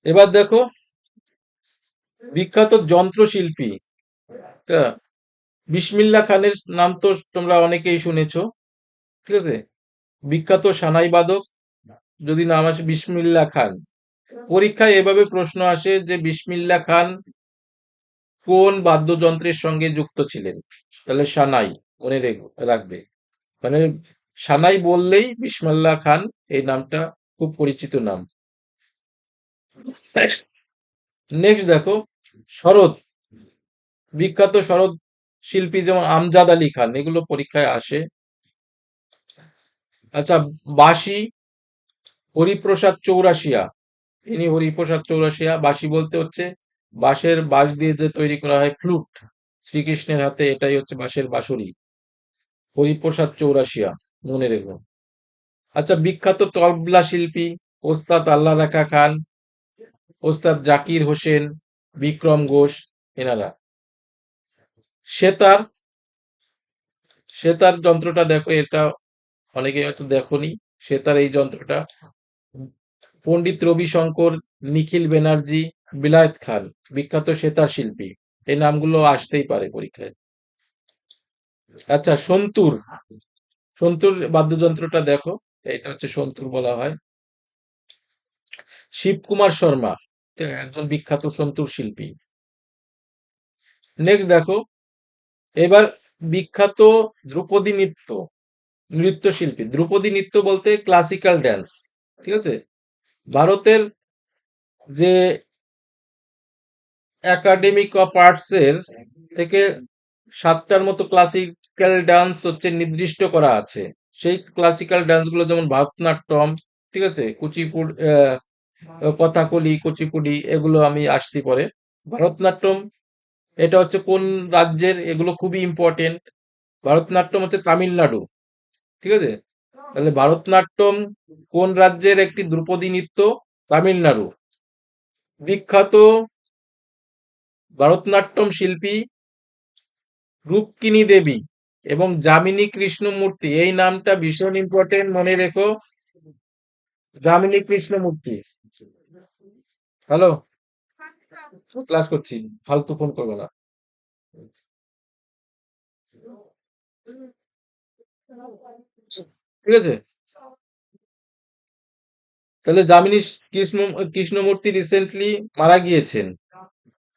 এবার দেখো বিখ্যাত যন্ত্রশিল্পী, বিসমিল্লাহ খানের নাম তো তোমরা অনেকেই শুনেছো, ঠিক আছে। বিখ্যাত সানাই বাদক, যদি নাম আসে বিসমিল্লাহ খান, পরীক্ষায় এভাবে প্রশ্ন আসে যে বিসমিল্লাহ খান কোন বাদ্যযন্ত্রের সঙ্গে যুক্ত ছিলেন, তাহলে সানাই মনে রাখবে। মানে সানাই বললেই বিসমিল্লাহ খান এই নামটা খুব পরিচিত নাম। নেক্সট দেখো শরৎ, বিখ্যাত শরৎ শিল্পী যেমন আমজাদ আলী খান, এগুলো পরীক্ষায় আসে। আচ্ছা, বাঁশি হরিপ্রসাদ চৌরাশিয়া, ইনি হরিপ্রসাদ চৌরাশিয়া। বাঁশি বলতে হচ্ছে বাঁশের বাঁশ দিয়ে যে তৈরি করা হয় ফ্লুট, শ্রীকৃষ্ণের হাতে এটাই হচ্ছে বাঁশের বাঁশুরি। হরিপ্রসাদ চৌরাশিয়া মনে রেখো। আচ্ছা, বিখ্যাত তবলা শিল্পী ওস্তাদ আল্লাহ রাখা খান, ওস্তাদ জাকির হোসেন, বিক্রম ঘোষ, এনারা। সেতার, সেতার যন্ত্রটা দেখো, এটা অনেকে হয়তো দেখোনি। সেতার এই যন্ত্রটা পণ্ডিত রবিশঙ্কর, নিখিল ব্যানার্জি, বিলায়েত খান, বিখ্যাত সেতার শিল্পী। এই নামগুলো আসতেই পারে পরীক্ষায়। আচ্ছা, সন্তুর, সন্তুর বাদ্যযন্ত্রটা দেখো, এটা হচ্ছে সন্তুর বলা হয়। শিবকুমার শর্মা, একজন বিখ্যাত সন্তুর শিল্পী। নেক্সট দেখো এবার বিখ্যাত ধ্রুপদী নৃত্য, নৃত্যশিল্পী। ধ্রুপদী নৃত্য বলতে ক্লাসিক্যাল ড্যান্স, ঠিক আছে। ভারতের যে একাডেমিক অফ আর্টস এর থেকে 7টার মতো ক্লাসিক্যাল ডান্স হচ্ছে নির্দিষ্ট করা আছে। সেই ক্লাসিক্যাল ডান্স গুলো যেমন ভারতনাট্যম, ঠিক আছে, কুচিপুড়ি, কথাকলি, কুচিপুড়ি, এগুলো আমি আসছি পরে। ভারতনাট্যম এটা হচ্ছে কোন রাজ্যের, এগুলো খুবই ইম্পর্টেন্ট। ভারতনাট্যম হচ্ছে তামিলনাড়ু, ঠিক আছে। তাহলে ভারতনাট্যম কোন রাজ্যের একটি ধ্রুপদী নৃত্য? তামিলনাড়ু। বিখ্যাত ভারতনাট্যম শিল্পী রূপকিনী দেবী এবং যামিনী কৃষ্ণমূর্তি, এই নামটা ভীষণ ইম্পর্টেন্ট, মনে রেখো। যামিনী কৃষ্ণমূর্তি। হ্যালো, ক্লাস করছি, ফালতু ফোন করবে না, ঠিক আছে। তাহলে যামিনী কৃষ্ণ কৃষ্ণমূর্তি রিসেন্টলি মারা গিয়েছেন,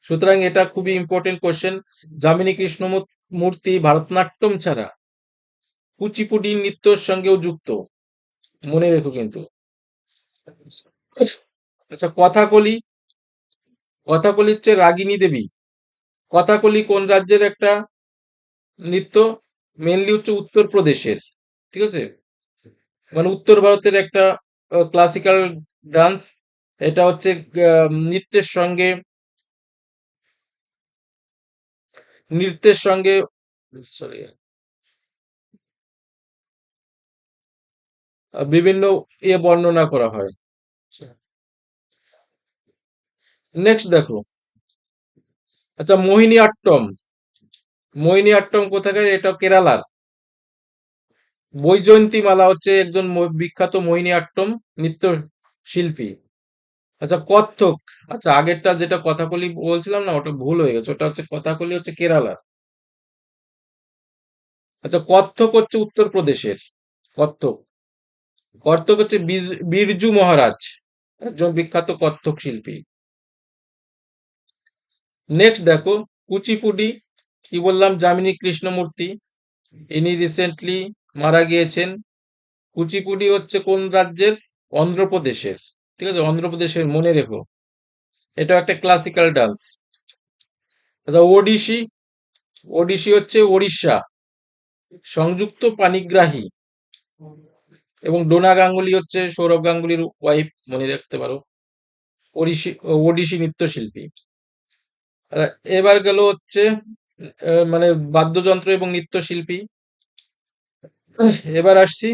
সুতরাং এটা খুবই ইম্পর্টেন্ট কোশ্চেন। যামিনী কৃষ্ণমূর্তি ভারতনাট্যম ছাড়া কুচিপুডি নৃত্যের সঙ্গেও যুক্ত, মনে রেখো কিন্তু। আচ্ছা, কথাকলি, কথাকলি হচ্ছে রাগিনী দেবী। কথাকলি কোন রাজ্যের একটা নৃত্য? মেনলি হচ্ছে উত্তরপ্রদেশের, ঠিক আছে। মানে উত্তর ভারতের একটা ক্লাসিক্যাল ডান্স। এটা হচ্ছে নৃত্যের সঙ্গে, নৃত্যের সঙ্গে, সরি, বিভিন্ন বর্ণনা করা হয়। নেক্সট দেখো, আচ্ছা, মোহিনী আট্টম, মোহিনী আট্টম কোথাকার? এটা কেরালার। বৈজয়ন্তী মালা হচ্ছে একজন বিখ্যাত মোহিনী আট্টম নৃত্য শিল্পী। আচ্ছা, কত্থক, আচ্ছা আগেরটা যেটা কথাকলি বলছিলাম না, ওটা ভুল হয়ে গেছে, ওটা হচ্ছে কথাকলি হচ্ছে কেরালা। আচ্ছা, কত্থক হচ্ছে উত্তরপ্রদেশের। কত্থক, কত্থক হচ্ছে বিরজু মহারাজ, একজন বিখ্যাত কত্থক শিল্পী। নেক্সট দেখো কুচিপুডি, কি বললাম? যামিনী কৃষ্ণমূর্তি, ইনি রিসেন্টলি মারা গিয়েছেন। কুচিপুডি হচ্ছে কোন রাজ্যের? অন্ধ্রপ্রদেশের, ঠিক আছে, অন্ধ্রপ্রদেশের, মনে রেখো। এটা একটা ক্লাসিক্যাল ডান্স। আচ্ছা, ওডিসি, ওডিসি হচ্ছে ওড়িশা, সংযুক্ত পানিগ্রাহী। এবং ডোনা গাঙ্গুলি হচ্ছে সৌরভ গাঙ্গুলির ওয়াইফ, মনে রাখতে পারো। ওড়িশি, ওডিসি নৃত্যশিল্পী। এবার গেল হচ্ছে মানে বাদ্যযন্ত্র এবং নৃত্যশিল্পী। এবার আসছি